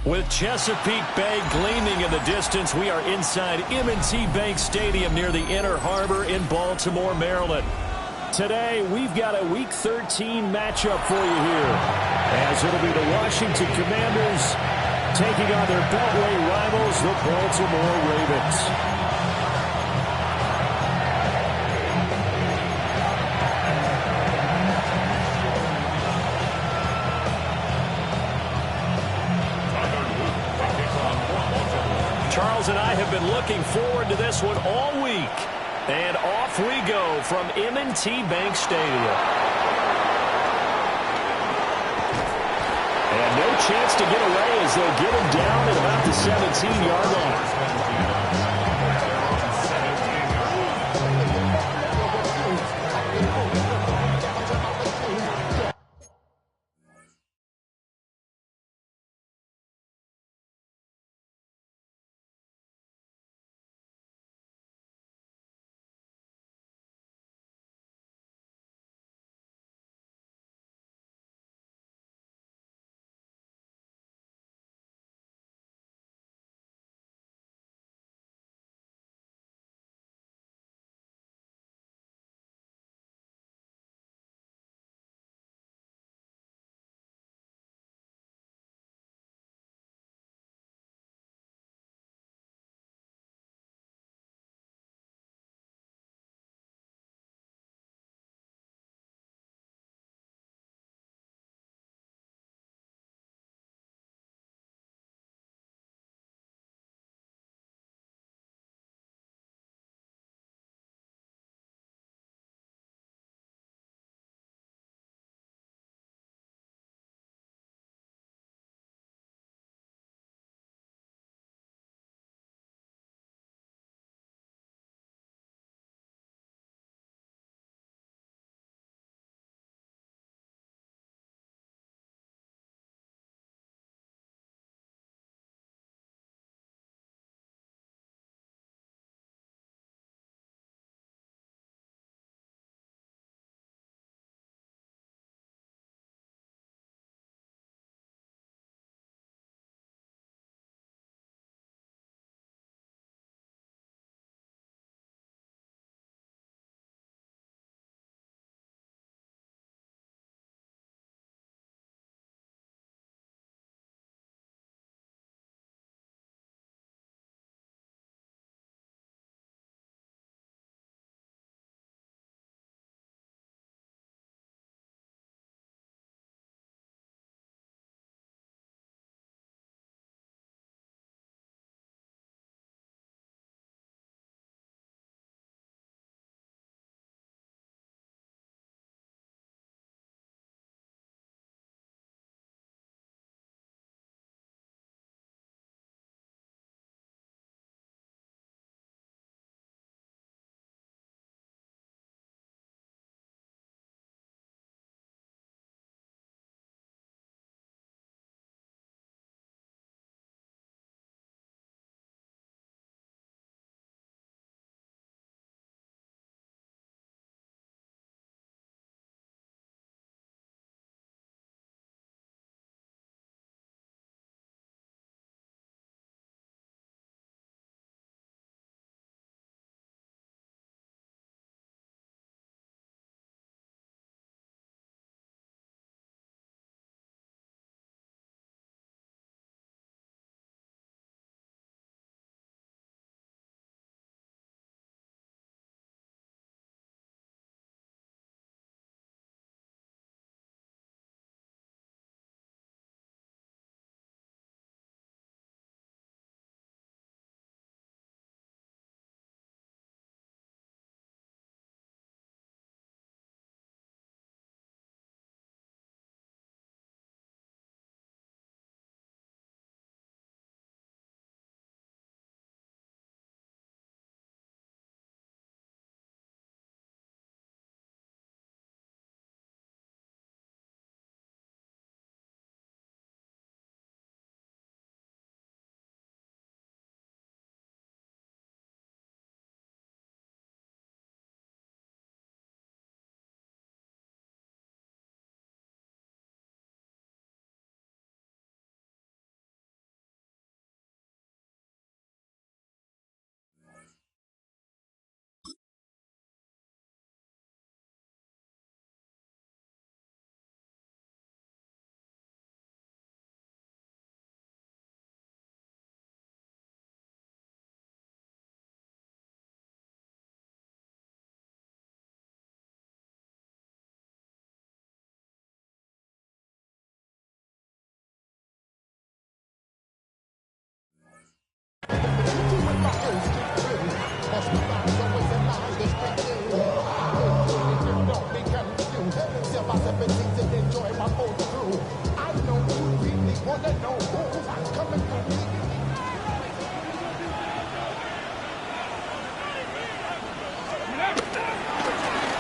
With Chesapeake Bay gleaming in the distance, we are inside M&T Bank Stadium near the Inner Harbor in Baltimore, Maryland. Today, we've got a Week 13 matchup for you here, as it'll be the Washington Commanders taking on their Beltway rivals, the Baltimore Ravens. Charles and I have been looking forward to this one all week. And off we go from M&T Bank Stadium. And no chance to get away as they'll get him down at about the 17-yard line.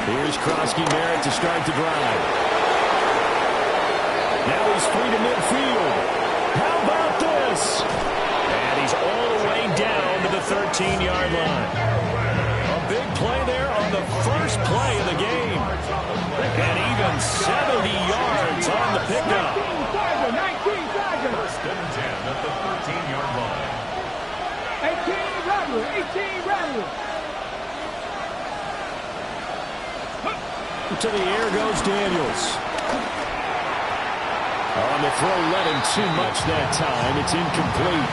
Here's Krosky Merritt to start the drive. Now he's free to midfield. How about this? And he's all the way down to the 13-yard line. A big play there on the first play of the game. And even 70 yards on the pickup. 1st and 10 at the 13-yard line. 18 Rattler. To the air goes Daniels. On the throw, let him too much that time. It's incomplete.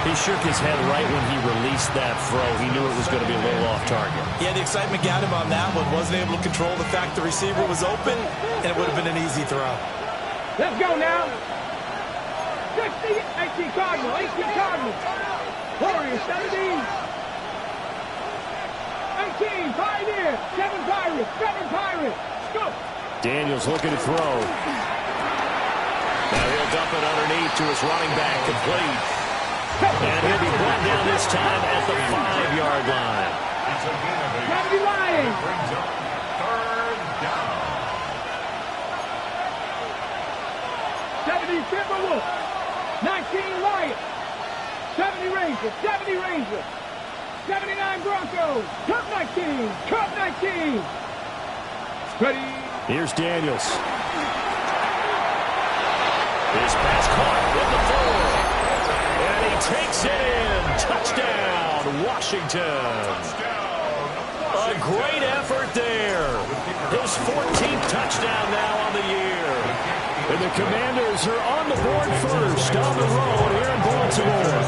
He shook his head right when he released that throw. He knew it was going to be a little off target. Yeah, the excitement got him on that one. Wasn't able to control the fact the receiver was open, and it would have been an easy throw. Let's go now. 18 Cardinals. Warriors, 17. 18, Pioneer. 7 Pirates. Go. Daniels looking to throw. Now he'll dump it underneath to his running back, complete. And he'll be brought down this time at the 5-yard line. Kennedy Lions. Brings up 3rd down. 70 Timberwolves. 19 Lions. 70 Rangers. 79 Broncos. Cup 19. Ready. Here's Daniels. His pass caught with the 4. And he takes it in. Touchdown, Washington. A great effort there. His 14th touchdown now on the year. And the Commanders are on the board first on the road here in Baltimore.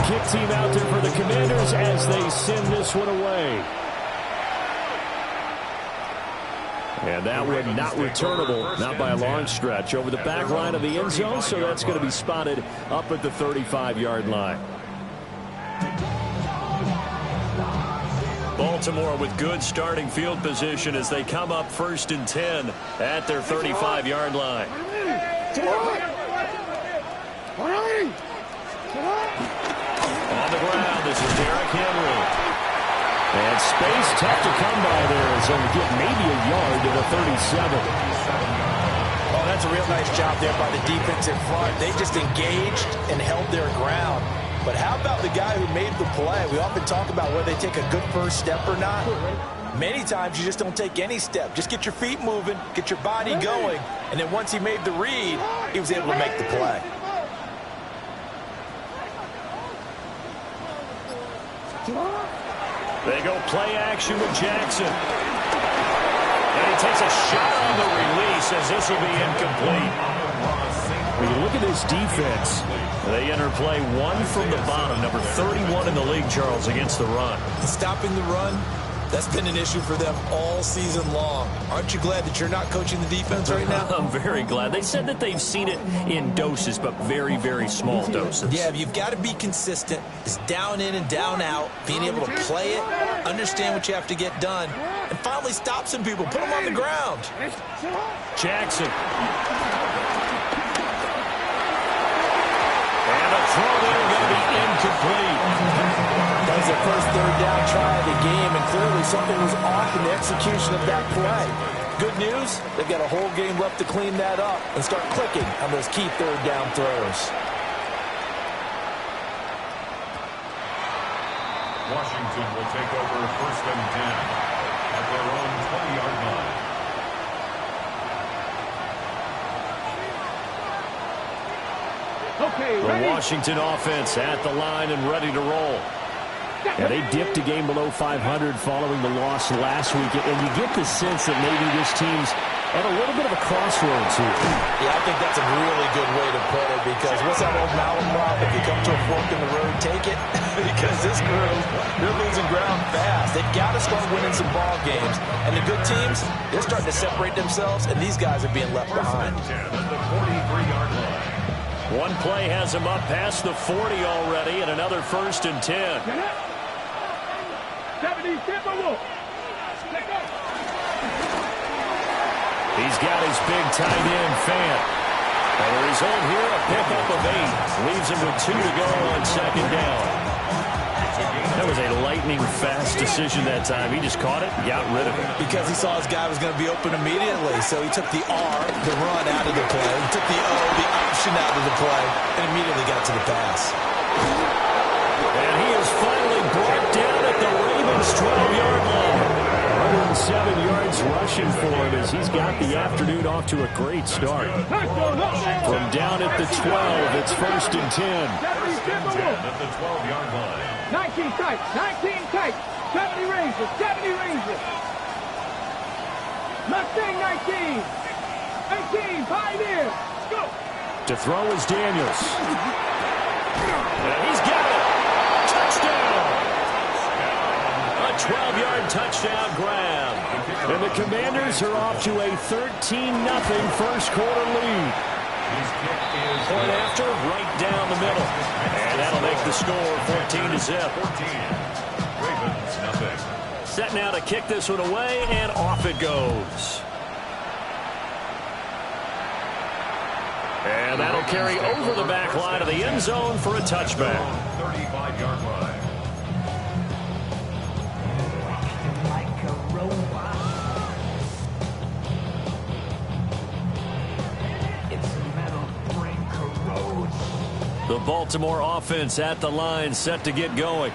Kick team out there for the Commanders as they send this one away. And that one not returnable, not by a long stretch, over the back line of the end zone, so that's going to be spotted up at the 35-yard line. Baltimore with good starting field position as they come up 1st and 10 at their 35-yard line. On the ground, this is Derrick Henry. And space tough to come by there as he'll get maybe a yard to the 37. Oh, that's a real nice job there by the defense in front. They just engaged and held their ground. But how about the guy who made the play? We often talk about whether they take a good first step or not. Many times you just don't take any step. Just get your feet moving, get your body going, and then once he made the read, he was able to make the play. They go play action with Jackson. And he takes a shot on the release as this will be incomplete. When you look at this defense, they enter play 1 from the bottom, number 31 in the league, Charles, against the run. Stopping the run, that's been an issue for them all season long. Aren't you glad that you're not coaching the defense right now? I'm very glad. They said that they've seen it in doses, but very, very small doses. Yeah, you've got to be consistent. It's down in and down out, being able to play it, understand what you have to get done, and finally stop some people, put them on the ground. Jackson. And a throw there going to be incomplete. That was their first 3rd down try of the game, and clearly something was off in the execution of that play. Good news, they've got a whole game left to clean that up and start clicking on those key 3rd down throws. Washington will take over 1st and 10 at their own 20-yard line. Okay, the Washington offense at the line and ready to roll. Yeah, they dipped a game below 500 following the loss last week, and you get the sense that maybe this team's at a little bit of a crossroads here. Yeah, I think that's a really good way to put it, because what's that old malaprop? If you come to a fork in the road, take it. Because this group, they're losing ground fast. They've got to start winning some ball games. And the good teams, they're starting to separate themselves, and these guys are being left behind. At the 43-yard line. One play has him up past the 40 already, and another 1st and 10. 70 Timberwolves. He's got his big tight end, Fant. And the result here, a pickup of 8. Leaves him with 2 to go on 2nd down. That was a lightning-fast decision that time. He just caught it and got rid of it. Because he saw his guy was going to be open immediately. So he took the R, the run, out of the play. He took the O, the option, out of the play, and immediately got to the pass. And he is finally brought down at the Ravens' 12-yard line. 107 yards rushing for him as he's got the afternoon off to a great start. From down at the 12, it's 1st and 10. 1st and 10 at the 12-yard line. 19 tight, 19 tight. 70 ranges, 70 ranges. Mustang 19. 19, pioneer. Go. To throw is Daniels. And he's got it. Touchdown. A 12-yard touchdown grab. And the Commanders are off to a 13-0 first quarter lead. Point after, right down the middle. And that'll make the score 14-0. 14. Ravens, nothing. Set now to kick this one away, and off it goes. And that'll carry over the back line of the end zone for a touchback. 35-yard line. The Baltimore offense at the line, set to get going.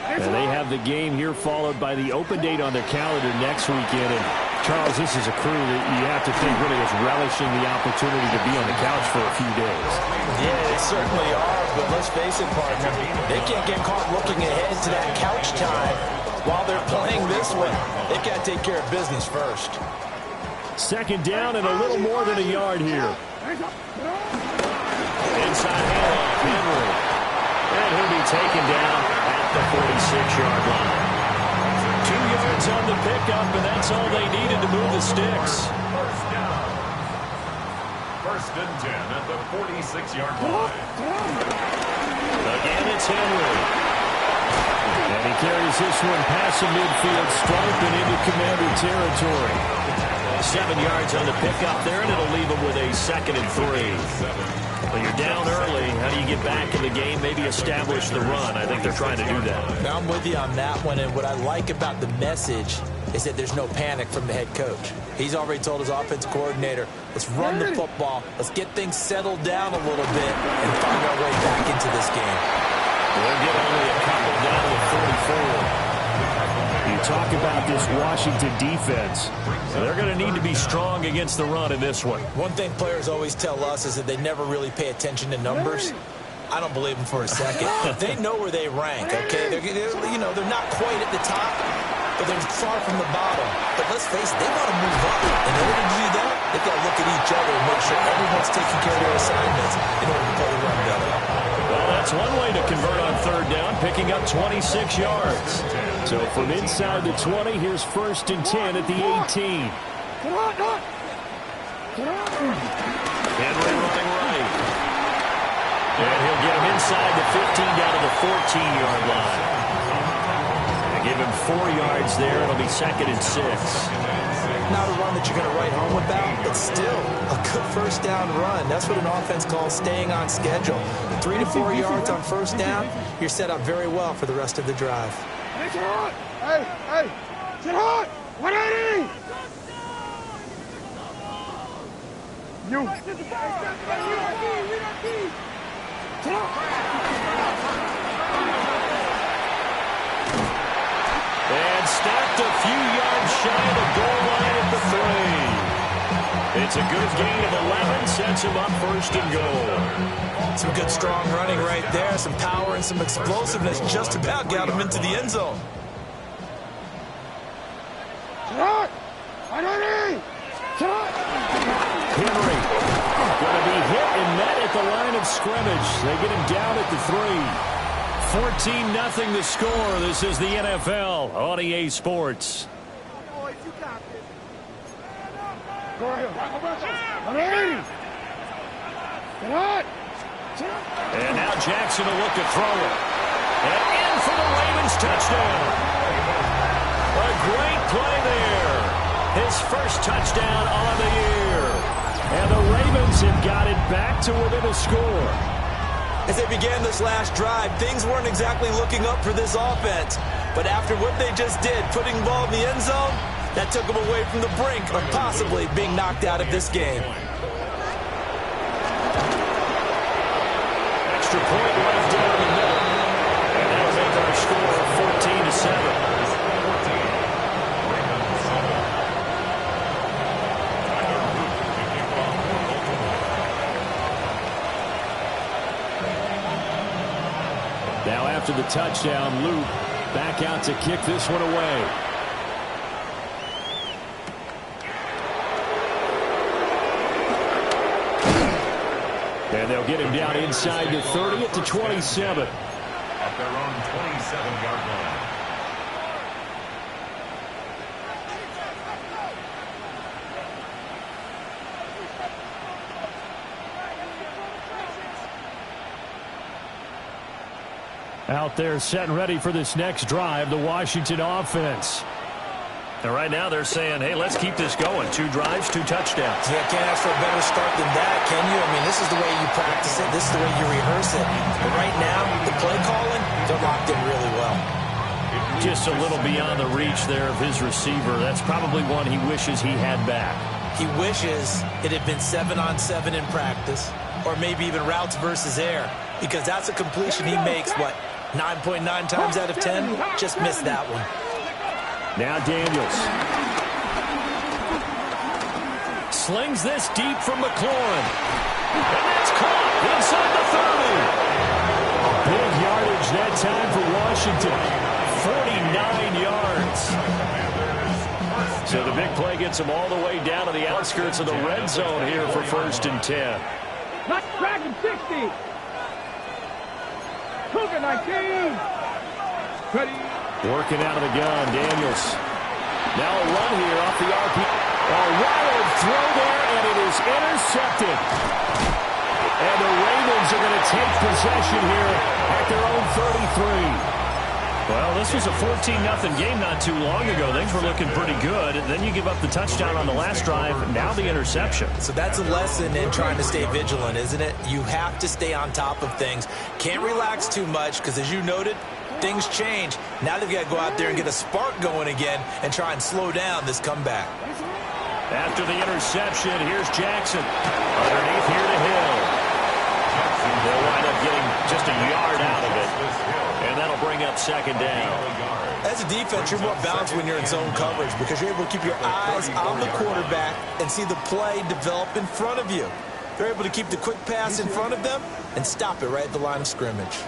And they have the game here followed by the open date on their calendar next weekend. And Charles, this is a crew that you have to think really is relishing the opportunity to be on the couch for a few days. Yeah, they certainly are, but let's face it, partner, they can't get caught looking ahead to that couch time while they're playing this one. They've got to take care of business first. 2nd down and a little more than a yard here. Inside handoff, Henry. And he'll be taken down at the 46-yard line. 2 yards on the pickup, and that's all they needed to move the sticks. First down. 1st and 10 at the 46-yard line. Again, it's Henry. And he carries this one past the midfield stripe and into Commander territory. 7 yards on the pickup there, and it'll leave him with a 2nd and 3. When you're down early, how do you get back in the game, maybe establish the run? I think they're trying to do that. Now, I'm with you on that one, and what I like about the message is that there's no panic from the head coach. He's already told his offensive coordinator, let's run the football, let's get things settled down a little bit, and find our way back into this game. We'll get only a couple down to 44. You talk about this Washington defense. They're going to need to be strong against the run in this one. One thing players always tell us is that they never really pay attention to numbers. I don't believe them for a second. They know where they rank, okay? They're not quite at the top, but they're far from the bottom. But let's face it, they want to move up. In order to do that, they've got to look at each other and make sure everyone's taking care of their assignments in order to play the run better. Well, that's one way to convert on 3rd down, picking up 26 yards. So from inside the 20, here's 1st and 10 at the 18. Henry running right. And he'll get him inside the 15 down to the 14-yard line. They give him 4 yards there. It'll be 2nd and 6. Not a run that you're going to write home about, but still a good 1st down run. That's what an offense calls staying on schedule. 3 to 4 yards on 1st down, you're set up very well for the rest of the drive. Hey, sit hard! 180! You. And stopped a few yards shy of the goal line at the 3. It's a good gain of 11, sets him up 1st and goal. Some good strong running right there, some power and some explosiveness just about got him into the end zone. Henry going to be hit and met at the line of scrimmage. They get him down at the 3. 14-0 the score. This is the NFL on EA Sports. And now Jackson will look to throw it. And in for the Ravens touchdown. A great play there. His first touchdown on the year. And the Ravens have got it back to within a score. As they began this last drive, things weren't exactly looking up for this offense. But after what they just did, putting the ball in the end zone, that took them away from the brink of possibly being knocked out of this game. Extra point left down the middle. And that'll make our score 14-7. Now after the touchdown, Luke back out to kick this one away. And they'll get him down inside the 30 at the 27. At their own 27-yard line. Out there set and ready for this next drive, the Washington offense. And right now they're saying, hey, let's keep this going. 2 drives, 2 touchdowns. Yeah, can't ask for a better start than that, can you? I mean, this is the way you practice it. This is the way you rehearse it. But right now, the play calling, they're locked in really well. Just a little beyond the reach there of his receiver. That's probably one he wishes he had back. He wishes it had been 7-on-7 in practice, or maybe even routes versus air, because that's a completion he makes, 9.9 times out of 10? Just missed that one. Now Daniels. Slings this deep from McLaurin. And that's caught inside the 30. Big yardage that time for Washington. 49 yards. So the big play gets them all the way down to the outskirts of the red zone here for 1st and 10. Dragon 60. Cougar 19. Ready. Working out of the gun, Daniels. Now a run here off the RP. A wild throw there, and it is intercepted. And the Ravens are going to take possession here at their own 33. Well, this was a 14-0 game not too long ago. Things were looking pretty good. Then you give up the touchdown on the last drive. Now the interception. So that's a lesson in trying to stay vigilant, isn't it? You have to stay on top of things. Can't relax too much because, as you noted, things change. Now they've got to go out there and get a spark going again and try and slow down this comeback. After the interception, here's Jackson. Underneath here to Hill. They'll wind up getting just a yard out of it. And that'll bring up 2nd down. As a defense, you're more balanced when you're in zone coverage because you're able to keep your eyes on the quarterback and see the play develop in front of you. They're able to keep the quick pass in front of them and stop it right at the line of scrimmage.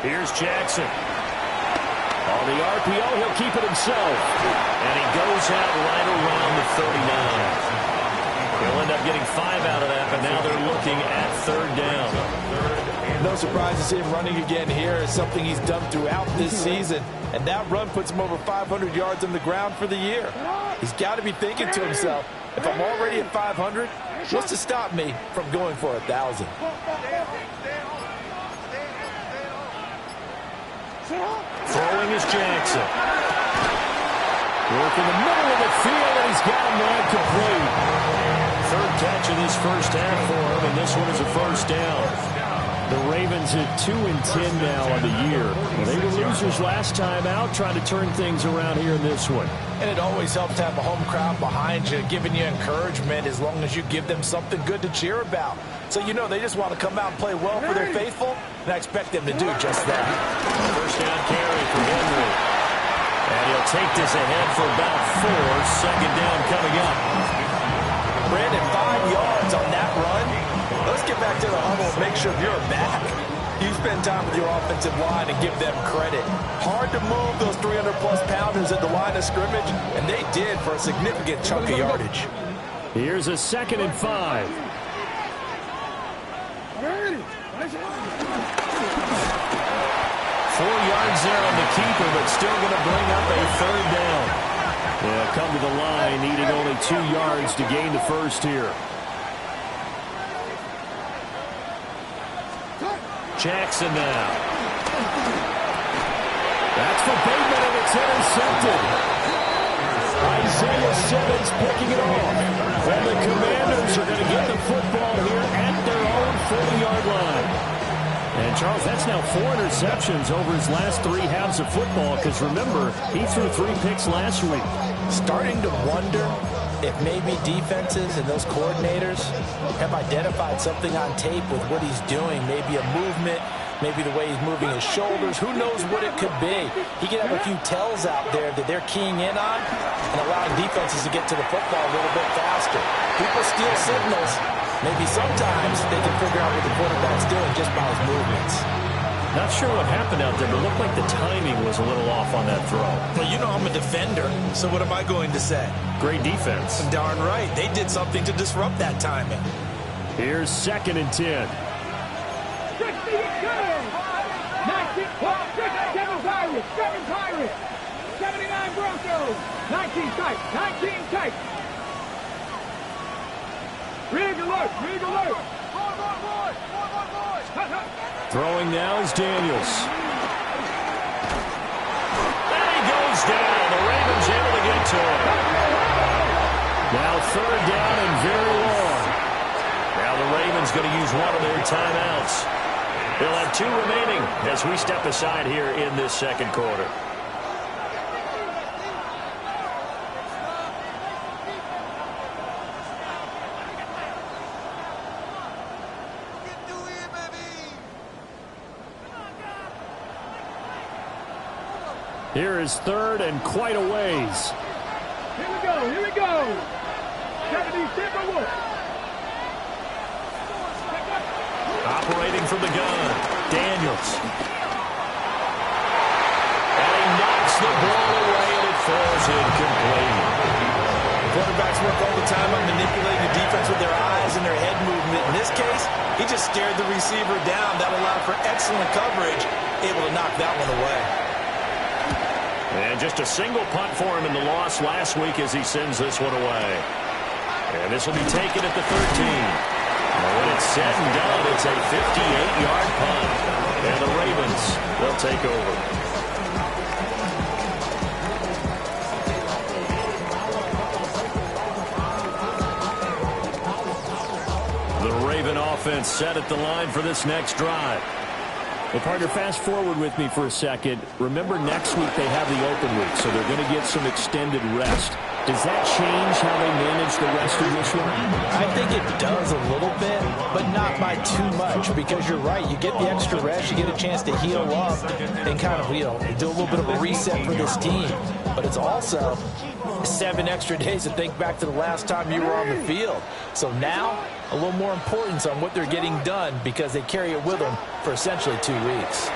Here's Jackson. On the RPO, he'll keep it himself. And he goes out right around the 39. He'll end up getting 5 out of that, but now they're looking at 3rd down. No surprise to see him running again here. It's something he's done throughout this season. And that run puts him over 500 yards on the ground for the year. He's got to be thinking to himself, if I'm already at 500, what's to stop me from going for 1,000? Throwing is Jackson. Work in the middle of the field, and he's got him right complete. 3rd catch of this first half for him, and this one is a 1st down. The Ravens at 2-10 now on the year. Well, they were losers last time out, trying to turn things around here in this one. And it always helps to have a home crowd behind you, giving you encouragement as long as you give them something good to cheer about. So you know they just want to come out and play well for their faithful, and I expect them to do just that. 1st down carry for Henry. And he'll take this ahead for about 4. 2nd down coming up. Brandon, 5 yards on that run. Let's get back to the huddle and make sure you're back. You spend time with your offensive line and give them credit. Hard to move those 300-plus pounders at the line of scrimmage, and they did for a significant chunk of yardage. Here's a 2nd and 5. 4 yards there on the keeper, but still going to bring up a 3rd down. Yeah, come to the line, needing only 2 yards to gain the 1st here. Jackson now. That's for Bateman, and it's intercepted. Isaiah Simmons picking it off. And the Commanders are going to get the football here at their own 40-yard line. And, Charles, that's now 4 interceptions over his last 3 halves of football because, remember, he threw 3 picks last week. Starting to wonder if maybe defenses and those coordinators have identified something on tape with what he's doing, maybe a movement, maybe the way he's moving his shoulders. Who knows what it could be? He could have a few tells out there that they're keying in on and allowing defenses to get to the football a little bit faster. People steal signals. Maybe sometimes they can figure out what the quarterback's doing just by his movements. Not sure what happened out there, but it looked like the timing was a little off on that throw. Well, you know I'm a defender, so what am I going to say? Great defense. Darn right. They did something to disrupt that timing. Here's 2nd and 10. 7 Pirates, 79 Broncos, 19 tight, 19 tight. Rig alert, rig alert. Throwing now is Daniels. And he goes down. The Ravens able to get to him. Now 3rd down and very long. Now the Ravens going to use one of their timeouts. They'll have 2 remaining as we step aside here in this 2nd quarter. Here is 3rd and quite a ways. Here we go, here we go. 70 Timberwolves. Operating from the gun, Daniels. And he knocks the ball away, and it falls incomplete. Quarterbacks work all the time on manipulating the defense with their eyes and their head movement. In this case, he just stared the receiver down. That allowed for excellent coverage, able to knock that one away. And just a single punt for him in the loss last week as he sends this one away. And this will be taken at the 13. When it's said and done, it's a 58-yard punt. And the Ravens, they'll take over. The Raven offense set at the line for this next drive. Well, partner, fast forward with me for a second. Remember, next week they have the open week, so they're going to get some extended rest. Does that change how they manage the rest of this one? I think it does a little bit, but not by too much, because you're right. You get the extra rest, you get a chance to heal up and kind of, do a little bit of a reset for this team. But it's also 7 extra days to think back to the last time you were on the field. So now, a little more importance on what they're getting done because they carry it with them for essentially 2 weeks.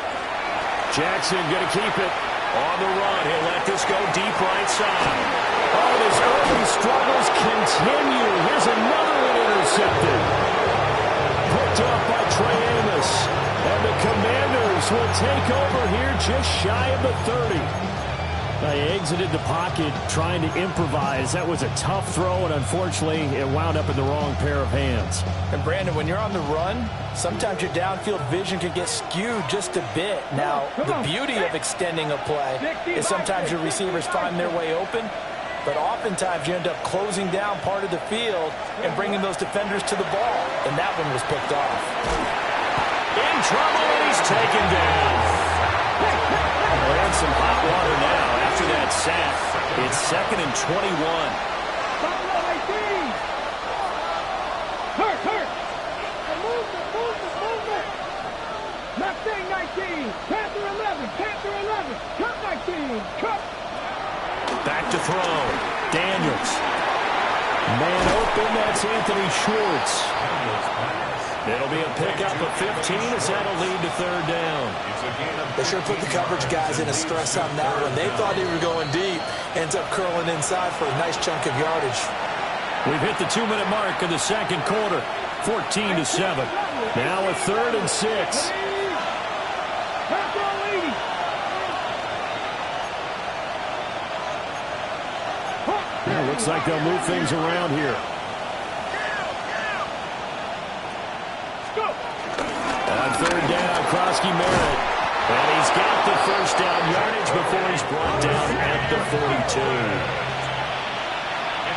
Jackson going to keep it on the run. He'll let this go deep right side. Oh, his early struggles continue. Here's another one intercepted. Picked up by Trey Amos. And the Commanders will take over here just shy of the 30. They exited the pocket trying to improvise. That was a tough throw, and unfortunately, it wound up in the wrong pair of hands. And, Brandon, when you're on the run, sometimes your downfield vision can get skewed just a bit. Now, the beauty of extending a play is sometimes your receivers find their way open, but oftentimes you end up closing down part of the field and bringing those defenders to the ball, and that one was picked off. In trouble, and he's taken down. We're in some hot water now after that sack. It's 2nd and 21. Hurt. Movement. Mustang 19. Panther 11. Cup 19. Cup. Back to throw. Daniels. Man open, that's Anthony Schwartz. It'll be a pickup of 15 as that'll lead to 3rd down. They sure put the coverage guys in a stress on that one. They thought they were going deep. Ends up curling inside for a nice chunk of yardage. We've hit the 2-minute mark of the 2nd quarter. 14-7. Now a 3rd and 6. It looks like they'll move things around here. On 3rd down, Krosky Merritt. And he's got the 1st down yardage before he's brought down at the 42.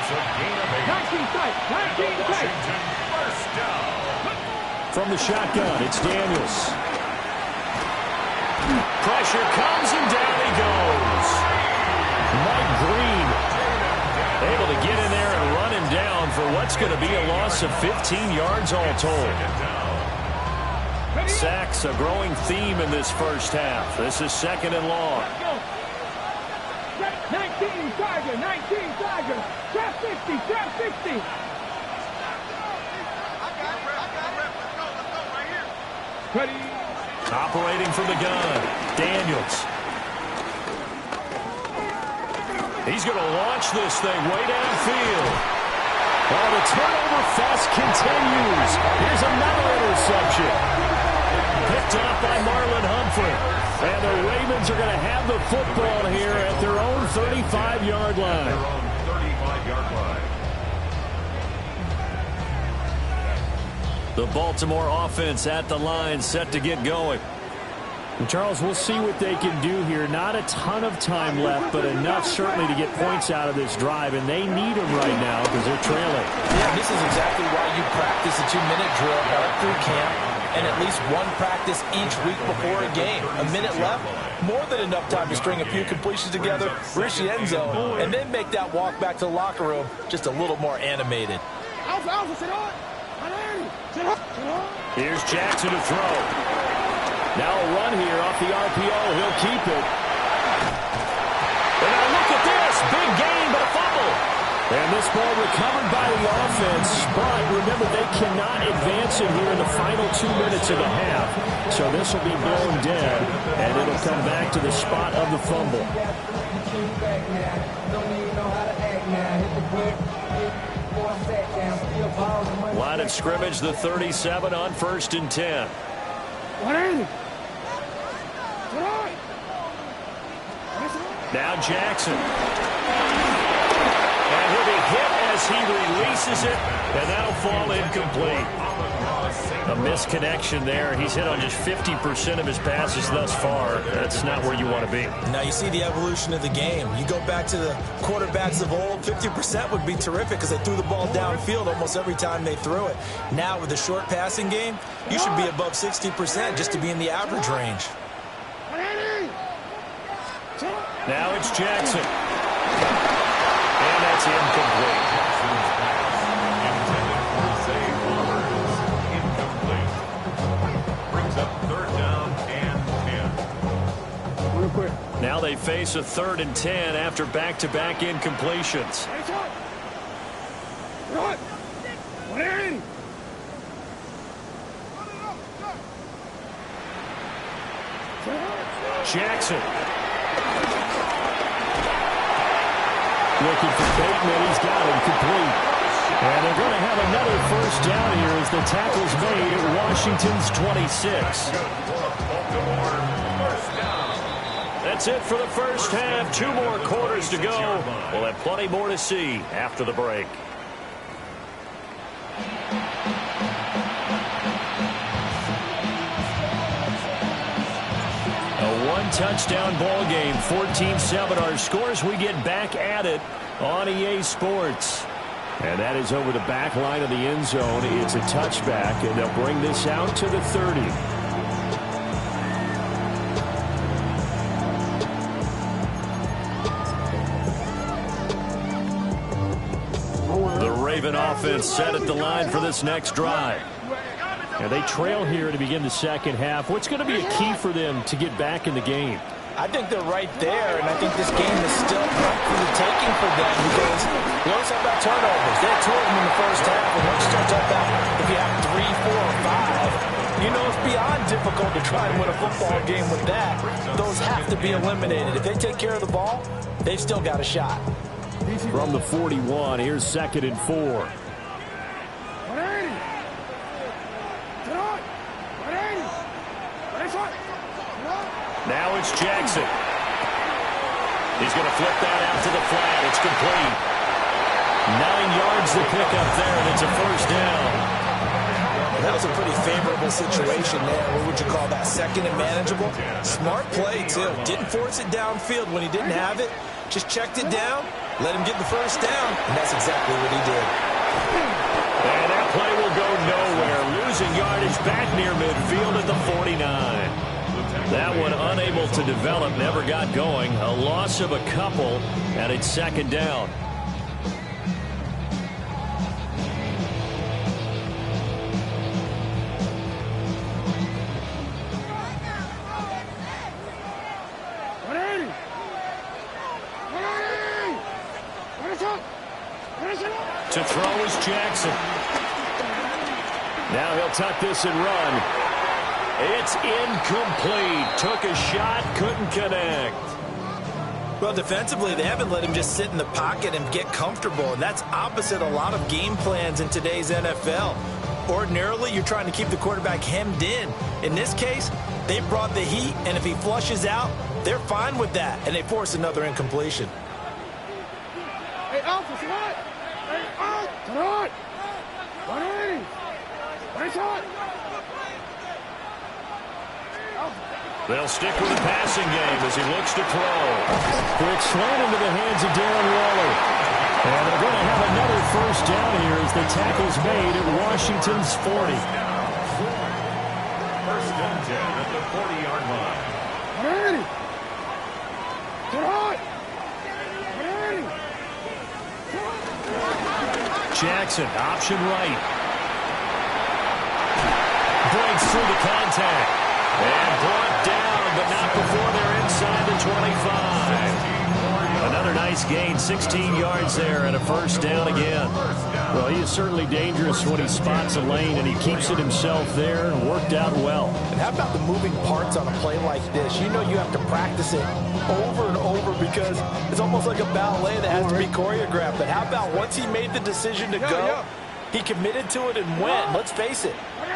That's a gain of 8. 19 tight. 19 tight. Washington first down. From the shotgun, it's Daniels. Pressure comes, and down he goes. Mike Green able to get in there and run him down for what's going to be a loss of 15 yards all told. Sacks, a growing theme in this first half. This is second and long. 19 Tiger. 19 Tiger. Trap 60. Trap 60. Ready. Operating from the gun, Daniels. He's going to launch this thing way downfield. Oh, the turnover fest continues. Here's another interception. Picked off by Marlon Humphrey. And the Ravens are going to have the football here at their own 35-yard line. Their own 35-yard line. The Baltimore offense at the line, set to get going. And Charles, we'll see what they can do here. Not a ton of time left, but enough certainly to get points out of this drive, and they need them right now because they're trailing. Yeah, this is exactly why you practice a 2-minute drill all through camp and at least one practice each week before a game. A minute left, more than enough time to string a few completions together, reach the end zone, and then make that walk back to the locker room just a little more animated. Here's Jackson to throw. Now a run here off the RPO. He'll keep it. And now look at this. Big gain, but a fumble. And this ball recovered by the offense. But remember, they cannot advance it here in the final 2 minutes of the half. So this will be blown dead, and it'll come back to the spot of the fumble. Line of scrimmage, the 37 on 1st and 10. Now Jackson. And he'll be hit as he releases it, and that'll fall incomplete. A misconnection there. He's hit on just 50% of his passes thus far. That's not where you want to be. Now you see the evolution of the game. You go back to the quarterbacks of old, 50% would be terrific because they threw the ball downfield almost every time they threw it. Now with the short passing game, you should be above 60% just to be in the average range. Now it's Jackson. And that's incomplete. Intended for Zay Flowers. Incomplete. Brings up 3rd down and 10. Real quick. Now they face a 3rd and 10 after back-to-back incompletions. Jackson. Looking for Bateman. He's got him complete. And they're going to have another first down here as the tackle's made at Washington's 26. That's it for the first half. 2 more quarters to go. We'll have plenty more to see after the break. Touchdown ball game, 14-7 our scores. We get back at it on EA Sports. And that is over the back line of the end zone. It's a touchback, and they'll bring this out to the 30. The Raven offense set at the line for this next drive. And they trail here to begin the second half. What's going to be a key for them to get back in the game? I think they're right there, and I think this game is still up for the taking for them because we always talk about turnovers. They had 2 of them in the first half, and once you start talking about if you have 3, 4, or 5, you know it's beyond difficult to try and win a football game with that. Those have to be eliminated. If they take care of the ball, they've still got a shot. From the 41, here's 2nd and 4. Now it's Jackson. He's going to flip that out to the flat. It's complete. 9 yards to pick up there, and it's a first down. That was a pretty favorable situation there. What would you call that? 2nd and manageable? Smart play, too. Didn't force it downfield when he didn't have it. Just checked it down, Let him get the first down, and that's exactly what he did. And that play will go nowhere. Losing yardage back near midfield at the 49. That one unable to develop, never got going. A loss of a couple, and it's second down. To throw is Jackson. Now he'll tuck this and run. It's incomplete. Took a shot, couldn't connect. Well, defensively, they haven't let him just sit in the pocket and get comfortable, and that's opposite a lot of game plans in today's NFL. Ordinarily, you're trying to keep the quarterback hemmed in. In this case, they brought the heat, and if he flushes out, they're fine with that, and they force another incompletion. Hey, Alpha, what? Hey, Alpha, what? 180. Nice shot. They'll stick with the passing game as he looks to throw. Quick slant into the hands of Darren Waller. And they're going to have another first down here as the tackle's made at Washington's 40. First and 10 at the 40-yard line. 180. Get hot. 180. Jackson, option right. Breaks through the contact. And brought down, but not before they're inside the 25. Another nice gain, 16 yards there, and a first down again. Well, he is certainly dangerous when he spots a lane, and he keeps it himself there and worked out well. And how about the moving parts on a play like this? You know you have to practice it over and over because it's almost like a ballet that has to be choreographed. But how about once he made the decision to go, he committed to it and went. Let's face it,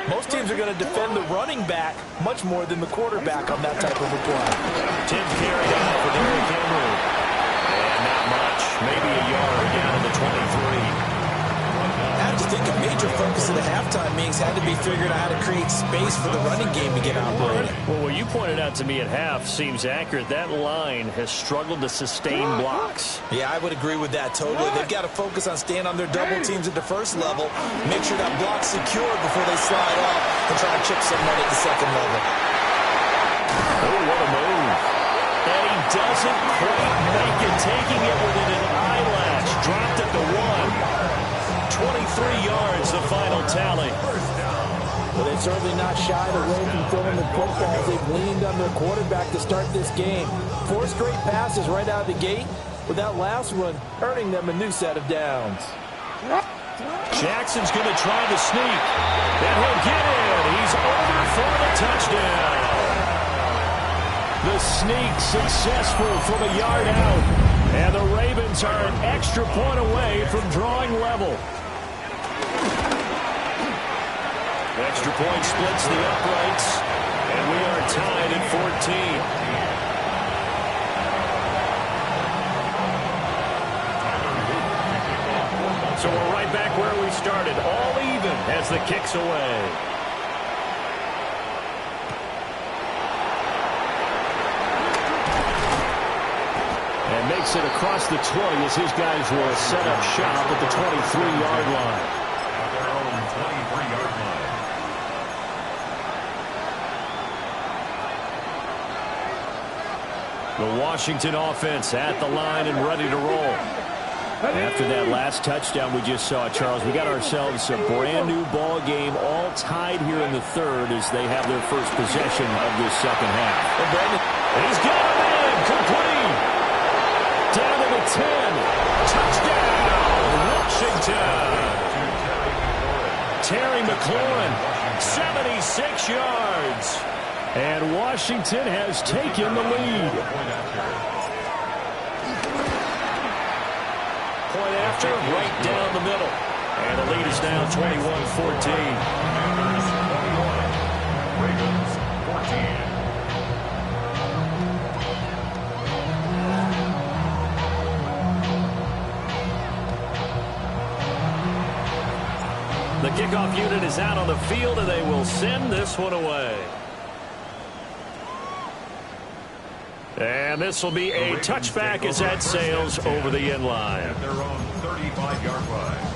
most teams are going to defend the running back much more than the quarterback on that type of a play. 10 carry out for Derrick Henry. And not much. Maybe a yard down to the 23. I just think a major focus of the halftime meetings had to be figuring out how to create space for the running game to get operating. Well, what you pointed out to me at half seems accurate. That line has struggled to sustain blocks. Yeah, I would agree with that totally. They've got to focus on staying on their double teams at the first level, make sure that block's secured before they slide off and try to chip someone at the second level. Oh, what a move. And he doesn't quite make it, taking it within an eyelash. Dropped at the 1. 23 yards, the final tally. Well, they've certainly not shied away from throwing the footballs. They've leaned on their quarterback to start this game. 4 straight passes right out of the gate, with that last one earning them a new set of downs. Jackson's going to try to sneak. And he'll get in. He's over for the touchdown. The sneak successful from a yard out. And the Ravens are an extra point away from drawing level. Extra point splits the uprights, and we are tied at 14. So we're right back where we started, all even as the kick's away. And makes it across the 20 as his guys will set up shop at the 23-yard line. At their own 23-yard line. The Washington offense at the line and ready to roll. After that last touchdown we just saw, Charles, we got ourselves a brand-new ball game, all tied here in the third as they have their first possession of this second half. And he's got him in, complete. Down to the 10. Touchdown, Washington. Terry McLaurin, 76 yards. And Washington has taken the lead. Point after, right down the middle. And the lead is now 21-14. Ravens 14. The kickoff unit is out on the field, and they will send this one away. And this will be a touchback as that sails over the end line. At their own 35-yard line.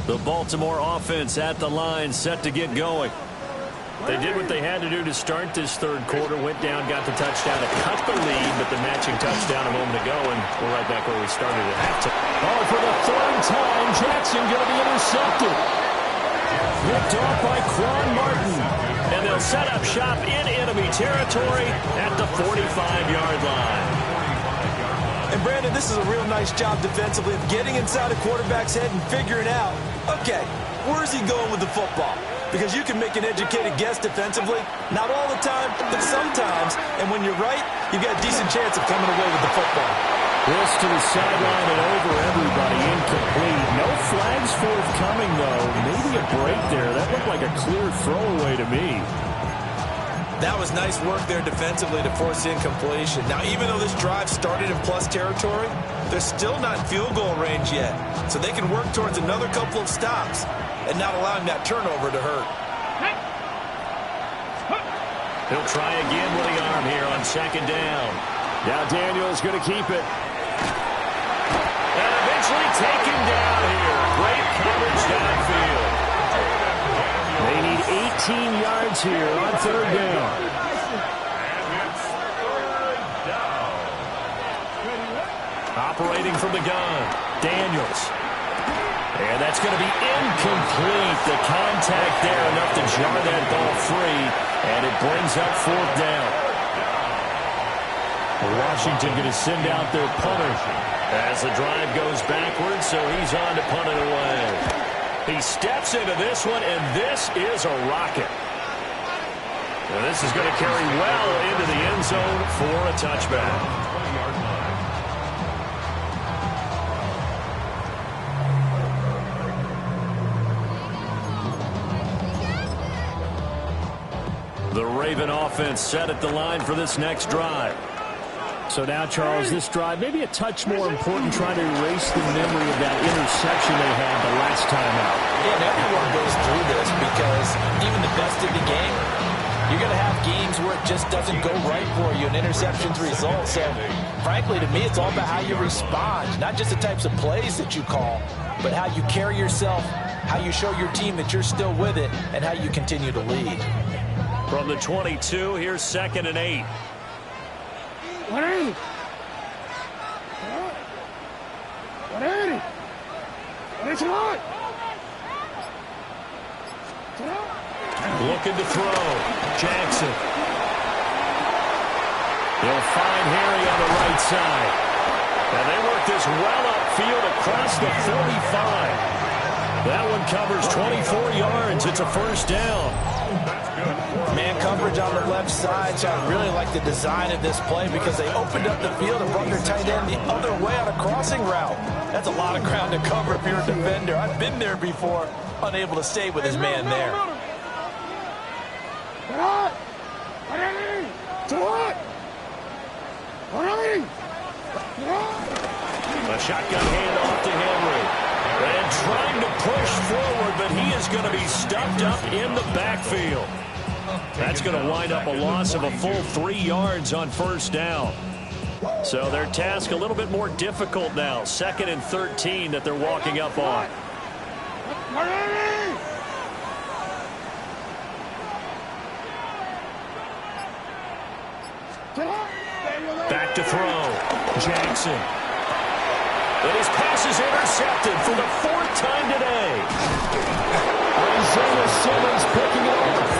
The Baltimore offense at the line, set to get going. They did what they had to do to start this third quarter, went down, got the touchdown to cut the lead, but the matching touchdown a moment ago, and we're right back where we started at halftime. Oh, for the third time, Jackson going to be intercepted. Ripped off by Quan Martin. And they'll set up shop in enemy territory at the 45-yard line. And Brandon, this is a real nice job defensively of getting inside a quarterback's head and figuring out, okay, where's he going with the football? Because you can make an educated guess defensively. Not all the time, but sometimes. And when you're right, you've got a decent chance of coming away with the football. This to the sideline and over everybody, incomplete. No flags forthcoming, though. Maybe a break there. That looked like a clear throwaway to me. That was nice work there defensively to force incompletion. Now, even though this drive started in plus territory, they're still not in field goal range yet. So they can work towards another couple of stops and not allowing that turnover to hurt. He'll try again with the arm here on second down. Now Daniels going to keep it. And eventually taken down here. Great coverage downfield. They need 18 yards here on third down. Operating from the gun, Daniels. And that's going to be incomplete. The contact there enough to jar that ball free. And it brings up fourth down. Washington going to send out their punter as the drive goes backwards, so he's on to punt it away. He steps into this one, and this is a rocket. And this is going to carry well into the end zone for a touchback. The Raven offense set at the line for this next drive. So now, Charles, this drive maybe a touch more important, trying to erase the memory of that interception they had the last time out. Yeah, and everyone goes through this because even the best of the game, you're going to have games where it just doesn't go right for you, and interceptions result. So, frankly, to me, it's all about how you respond, not just the types of plays that you call, but how you carry yourself, how you show your team that you're still with it, and how you continue to lead. From the 22, here's 2nd and 8. 180. 180. It's on. Looking to throw. Jackson. He'll find Harry on the right side. And they work this well upfield across the 45. That one covers 24 yards. It's a first down. Man coverage on the left side, so I really like the design of this play because they opened up the field and brought their tight end the other way on a crossing route. That's a lot of ground to cover if you're a defender. I've been there before, unable to stay with his man there. A shotgun handoff to Henry. And trying to push forward, but he is going to be stuffed up in the backfield. That's going to wind up a loss of a full 3 yards on first down. So their task a little bit more difficult now. 2nd and 13 that they're walking up on. Back to throw. Jackson. And his pass is intercepted for the 4th time today. Isaiah Simmons picking it off.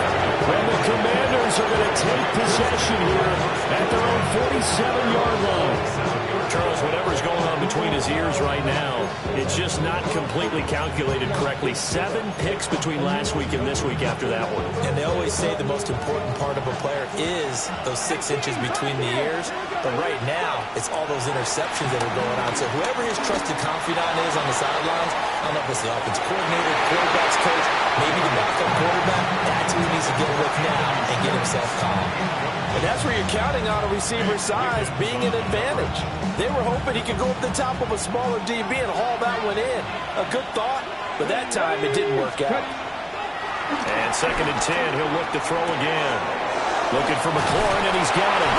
And the Commanders are going to take possession here at their own 47-yard line. Charles, whatever's going on between his ears right now, it's just not completely calculated correctly. 7 picks between last week and this week after that one. And they always say the most important part of a player is those 6 inches between the ears. But right now, it's all those interceptions that are going on. So whoever his trusted confidant is on the sidelines, I don't know if it's the offensive coordinator, quarterback's coach, maybe the backup quarterback, that's who he needs to get with now and get himself calm. And that's where you're counting on a receiver's size being an advantage. They were hoping he could go up the top of a smaller DB and haul that one in. A good thought, but that time it didn't work out. And 2nd and 10, he'll look to throw again. Looking for McLaurin, and he's got him.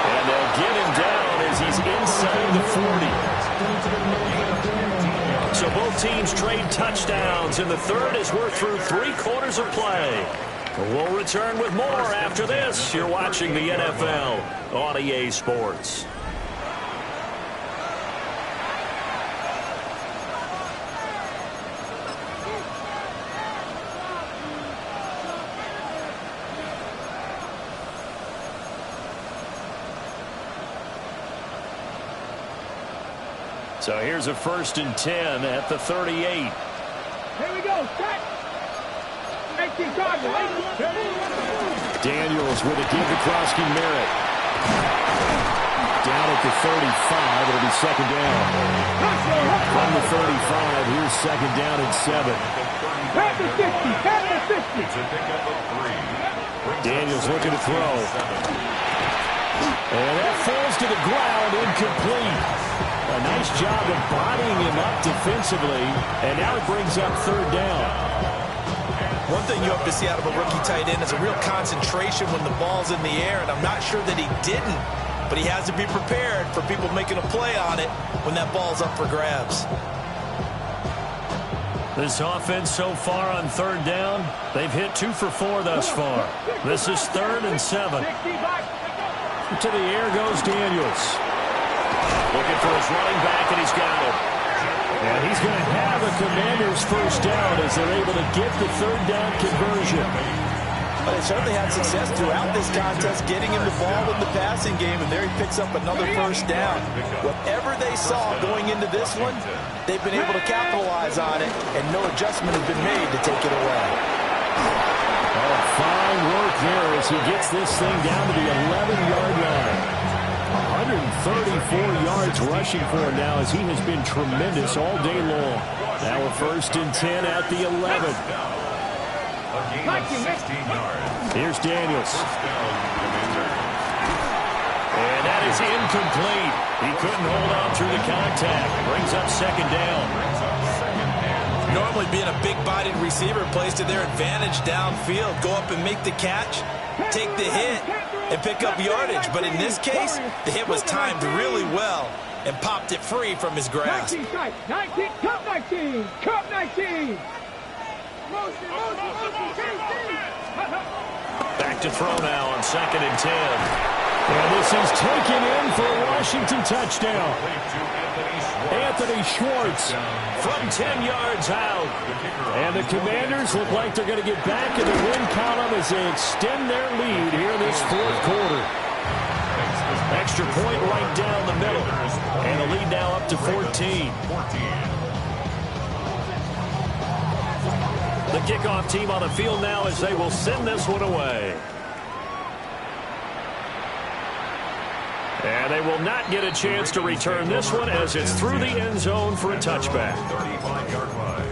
And they'll get him down as he's inside the 40. So both teams trade touchdowns in the third as we're through 3 quarters of play. We'll return with more after this. You're watching the NFL on EA Sports. So here's a 1st and 10 at the 38. Here we go. Set. 18 target. Daniels with a give to Krosky Merritt. Down at the 35. It'll be 2nd down. From the 35, here's 2nd down and 7. Pass the 60. Pass the 60. It's a pickup of 3. Daniels looking to throw. And that falls to the ground, incomplete. A nice job of bodying him up defensively, and now it brings up 3rd down. One thing you have to see out of a rookie tight end is a real concentration when the ball's in the air, and I'm not sure that he didn't, but he has to be prepared for people making a play on it when that ball's up for grabs. This offense so far on 3rd down, they've hit 2 for 4 thus far. This is 3rd and 7. To the air goes Daniels. Looking for his running back, and he's got it. And he's going to have a Commanders 1st down as they're able to get the 3rd down conversion. But they certainly had success throughout this contest, getting him the ball in the passing game, and there he picks up another 1st down. Whatever they saw going into this one, they've been able to capitalize on it, and no adjustment has been made to take it away. Oh, fine work there as he gets this thing down to the 11-yard line. 134 yards rushing for him now as he has been tremendous all day long. Now a 1st and 10 at the 11. A gain of 16 yards. Here's Daniels. First down, Commanders. And that is incomplete. He couldn't hold on through the contact. Brings up 2nd down. Normally being a big-bodied receiver plays to their advantage downfield. Go up and make the catch, take the hit, and pick up yardage. But in this case, the hit was timed really well and popped it free from his grasp. 19, Cup 19, Cup 19. Back to throw now on 2nd and 10. And this is taken in for a Washington touchdown. Anthony Schwartz from 10 yards out. And the Commanders look like they're going to get back in the win column as they extend their lead here this 4th quarter. Extra point right down the middle. And the lead now up to 14. The kickoff team on the field now as they will send this one away. And they will not get a chance to return this one as it's through the end zone for a touchback. 35-yard line.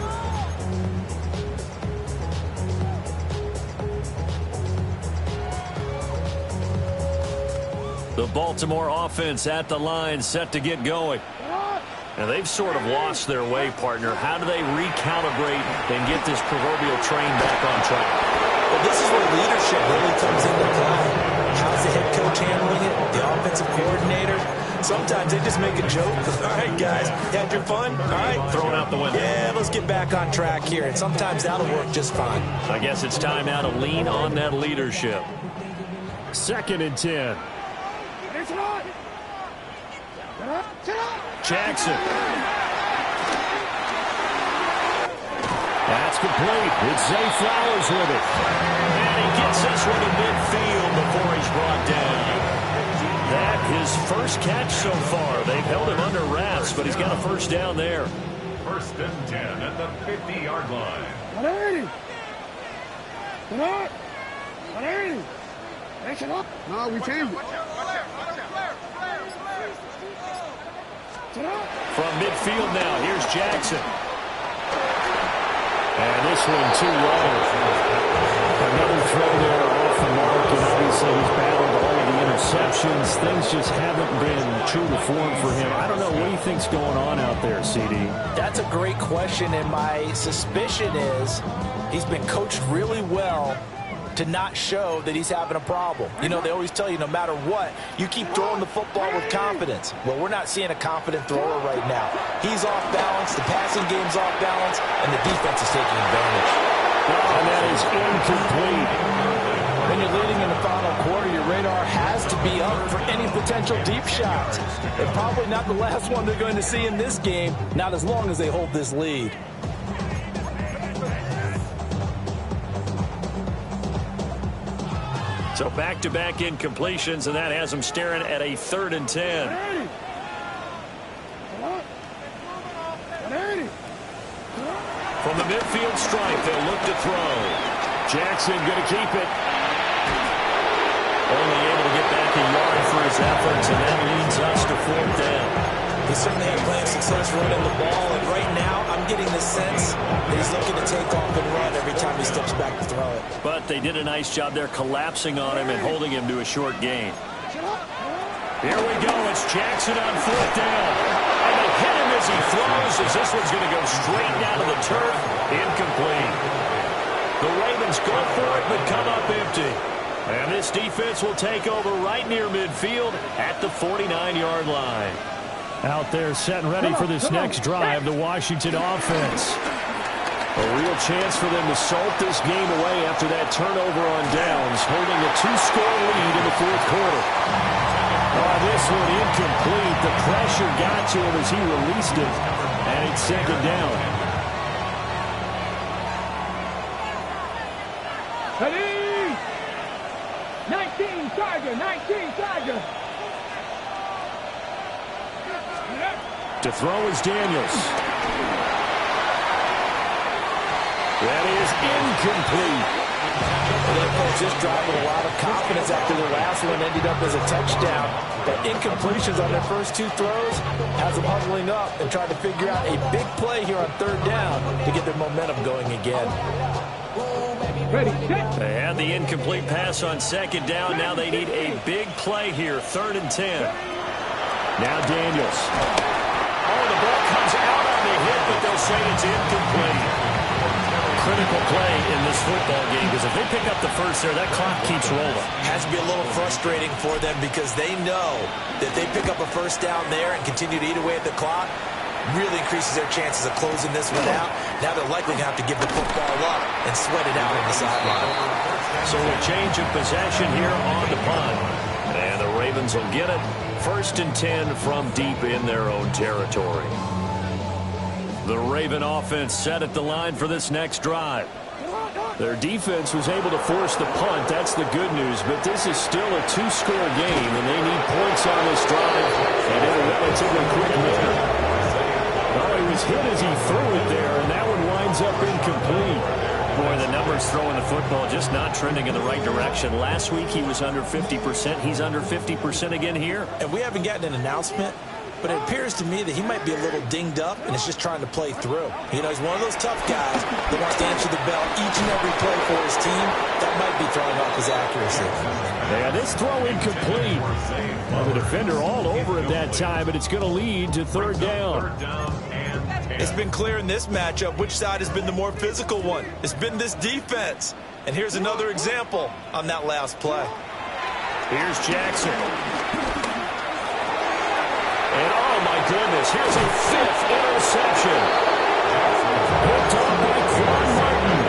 The Baltimore offense at the line set to get going. And they've sort of lost their way, partner. How do they recalibrate and get this proverbial train back on track? Well, this is where leadership really comes into play. How's the head coach handling it? The offensive coordinator? Sometimes they just make a joke. All right, guys, you had your fun? All right. Thrown out the window. Yeah, let's get back on track here. And sometimes that'll work just fine. I guess it's time now to lean on that leadership. 2nd and 10. Jackson. That's complete. It's Zay Flowers with it. And he gets this one to midfield before he's brought down. That his first catch so far. They've held him under wraps, but he's got a 1st down there. 1st and 10 at the 50-yard line. No, we changed it. From midfield now, here's Jackson. And this one too long. Another throw there off the mark, and obviously he's battled all of the interceptions. Things just haven't been true to form for him. I don't know. What do you think's going on out there, CD? That's a great question, and my suspicion is he's been coached really well to not show that he's having a problem. You know, they always tell you no matter what, you keep throwing the football with confidence. Well, we're not seeing a confident thrower right now. He's off balance, the passing game's off balance, and the defense is taking advantage. And that is incomplete. When you're leading in the final quarter, your radar has to be up for any potential deep shots. And probably not the last one they're going to see in this game, not as long as they hold this lead. So back-to-back incompletions, and that has them staring at a 3rd and 10. From the midfield stripe, they'll look to throw. Jackson going to keep it. Only able to get back a yard for his efforts, and that leads us to 4th down. He certainly had plenty of success running the ball, and right now I'm getting the sense that he's looking to take off and run every time he steps back to throw it. But they did a nice job there collapsing on him and holding him to a short gain. Here we go. It's Jackson on 4th down. And they hit him as he throws, as this one's going to go straight down to the turf. Incomplete. The Ravens go for it, but come up empty. And this defense will take over right near midfield at the 49-yard line. Out there set and ready for this next drive, the Washington offense. A real chance for them to salt this game away after that turnover on downs, holding a 2-score lead in the 4th quarter. Oh, this one incomplete. The pressure got to him as he released it, and it's 2nd down. Ready? 19 Tiger, 19 Tiger. To throw is Daniels. That is incomplete. Well, folks, this drive with a lot of confidence after the last one ended up as a touchdown. But incompletions on their first 2 throws has them huddling up and trying to figure out a big play here on 3rd down to get their momentum going again. Ready, set. They had the incomplete pass on 2nd down. Now they need a big play here, 3rd and 10. Now Daniels. Oh, the ball comes out on the hit, but they'll say it's incomplete. Critical play in this football game, because if they pick up the first there, that clock keeps rolling. Has to be a little frustrating for them because they know that if they pick up a 1st down there and continue to eat away at the clock, really increases their chances of closing this one out. Now they're likely going to have to give the football up and sweat it out on the sideline. So a change of possession here on the punt. And the Ravens will get it. 1st and 10 from deep in their own territory. The Raven offense set at the line for this next drive. Their defense was able to force the punt. That's the good news. But this is still a 2-score game, and they need points on this drive and in a relatively quick manner. Oh, he was hit as he threw it there, and that one winds up incomplete. Boy, the numbers throwing the football just not trending in the right direction. Last week he was under 50%. He's under 50% again here. And we haven't gotten an announcement, but it appears to me that he might be a little dinged up and is just trying to play through. You know, he's one of those tough guys that wants to answer the bell each and every play for his team. That might be throwing off his accuracy. Yeah, this throw incomplete. Well, the defender all over it that time, but it's going to lead to 3rd down. It's been clear in this matchup which side has been the more physical one. It's been this defense. And here's another example on that last play. Here's Jackson. And oh my goodness, here's a 5th interception. Picked off by Quan Martin.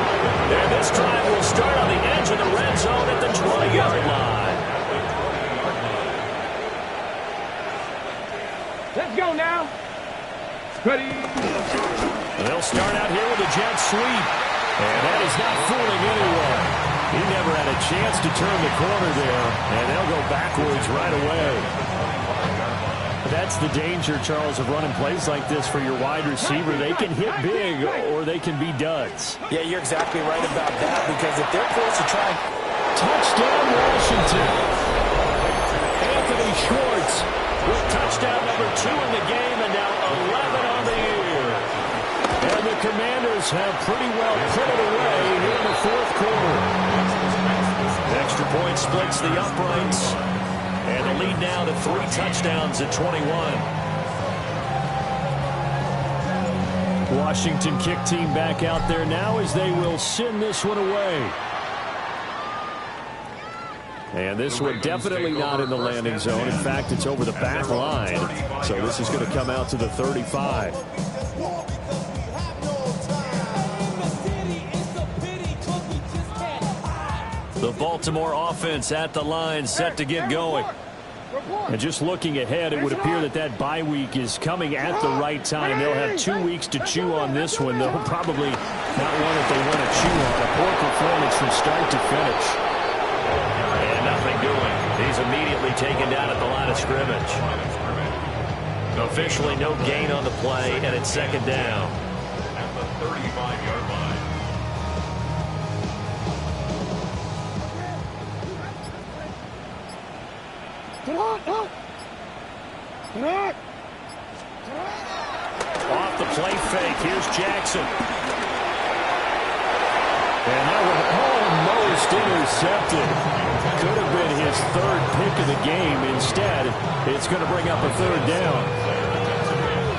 And this drive will start on the edge of the red zone at the 20-yard line. Let's go now. Ready. They'll start out here with a jet sweep. And that is not fooling anyone. He never had a chance to turn the corner there. And they'll go backwards right away. That's the danger, Charles, of running plays like this for your wide receiver. They can hit big or they can be duds. Yeah, you're exactly right about that, because if they're forced to try. Touchdown, Washington. Anthony Schwartz with touchdown number 2 in the game, and now 11 on the year. And the Commanders have pretty well put it away here in the 4th quarter. Extra point splits the uprights. And the lead now to 3 touchdowns at 21. Washington kick team back out there now as they will send this one away. And this one definitely not in the landing zone. In fact, it's over the back line. So this is going to come out to the 35. The Baltimore offense at the line, set to get going. And just looking ahead, it would appear that that bye week is coming at the right time. They'll have 2 weeks to chew on this one. They'll probably not one that they want to chew on. A poor performance from start to finish. And nothing doing. He's immediately taken down at the line of scrimmage. Officially no gain on the play, and it's second down. At the 35-yard line. Off the play fake, here's Jackson. And that was almost intercepted. Could have been his 3rd pick of the game. Instead, it's going to bring up a 3rd down.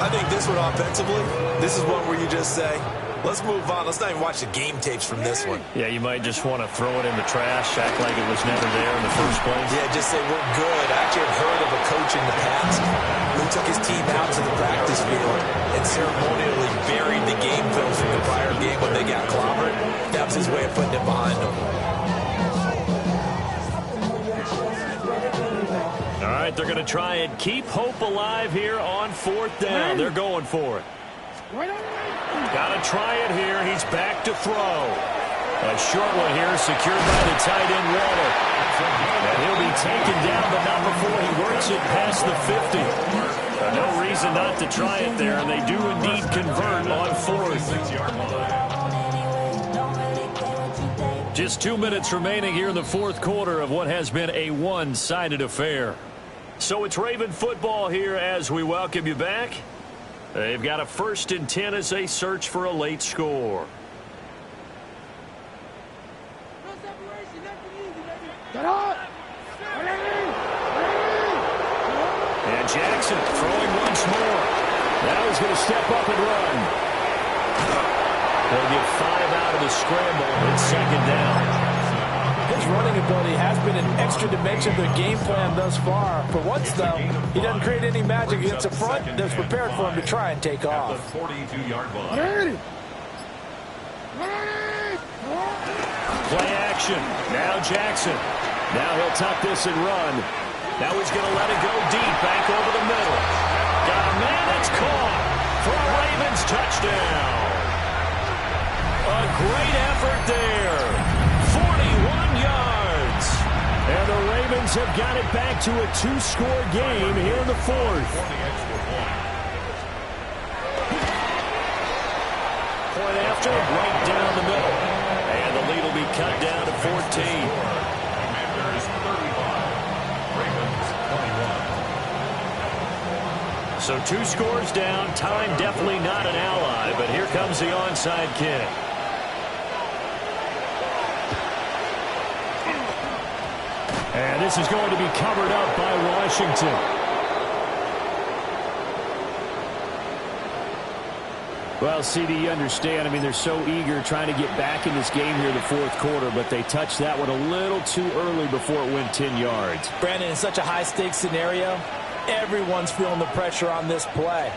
I think this one offensively, this is one where you just say, let's move on. Let's not even watch the game tapes from this one. Yeah, you might just want to throw it in the trash, act like it was never there in the first place. Yeah, just say we're good. I actually have heard of a coach in the past who took his team out to the practice field and ceremonially buried the game film from the prior game when they got clobbered. That was his way of putting it behind them. All right, they're going to try and keep hope alive here on 4th down. They're going for it. Got to try it here. He's back to throw. A short one here, secured by the tight end Waller. And he'll be taken down, but not before he works it past the 50. No reason not to try it there, and they do indeed convert on 4th. Just 2 minutes remaining here in the 4th quarter of what has been a one-sided affair. So it's Raven football here as we welcome you back. They've got a 1st and 10 as they search for a late score. And Jackson throwing once more. Now he's going to step up and run. They'll get 5 out of the scramble. It's second down. His running ability has been an extra dimension of their game plan thus far. For once, though, he doesn't create any magic against the front that's prepared for him to try and take off. At the 42-yard line. Play action. Now Jackson. Now he'll tuck this and run. Now he's going to let it go deep, back over the middle. Got a man, it's caught for a Ravens touchdown. A great effort there. 41 yards. And the Ravens have got it back to a 2-score game here in the 4th. Point after, right down the middle. And the lead will be cut down to 14. Commanders 35. Ravens 21. So 2 scores down. Time definitely not an ally, but here comes the onside kick. And this is going to be covered up by Washington. Well, CD, you understand. I mean, they're so eager trying to get back in this game here in the 4th quarter, but they touched that one a little too early before it went 10 yards. Brandon, in such a high-stakes scenario, everyone's feeling the pressure on this play.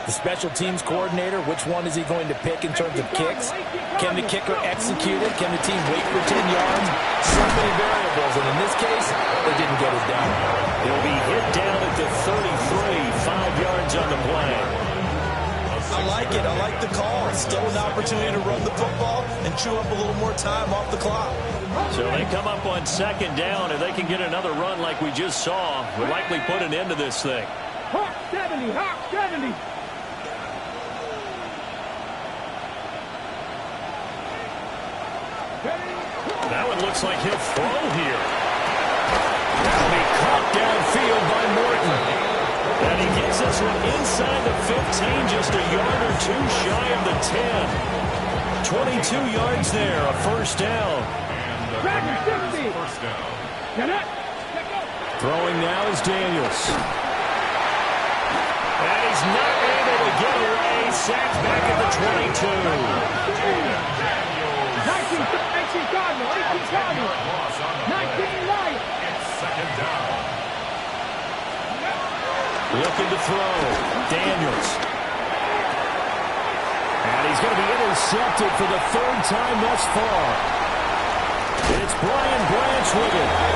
The special teams coordinator, which one is he going to pick in terms of kicks? Can the kicker execute it? Can the team wait for 10 yards? So many variables, and in this case, they didn't get it done. He'll be hit down at the 33, 5 yards on the play. I like it. I like the call. Still an opportunity to run the football and chew up a little more time off the clock. So they come up on second down, and they can get another run like we just saw. Would likely put an end to this thing. Hawk 70, Hawk 70. Now it looks like he'll throw here. That'll be caught downfield by Morton. And he gets this one inside the 15, just a yard or 2 shy of the 10. 22 yards there, a first down. And the Commanders' first down. Get it. Throwing now is Daniels. And he's not able to get away. Sacked back at the 22. 19 Cardinal, 18 Cardinal, 19 Lions. Second down. Looking to throw. Daniels. And he's going to be intercepted for the third time thus far. And it's Brian Branch with it.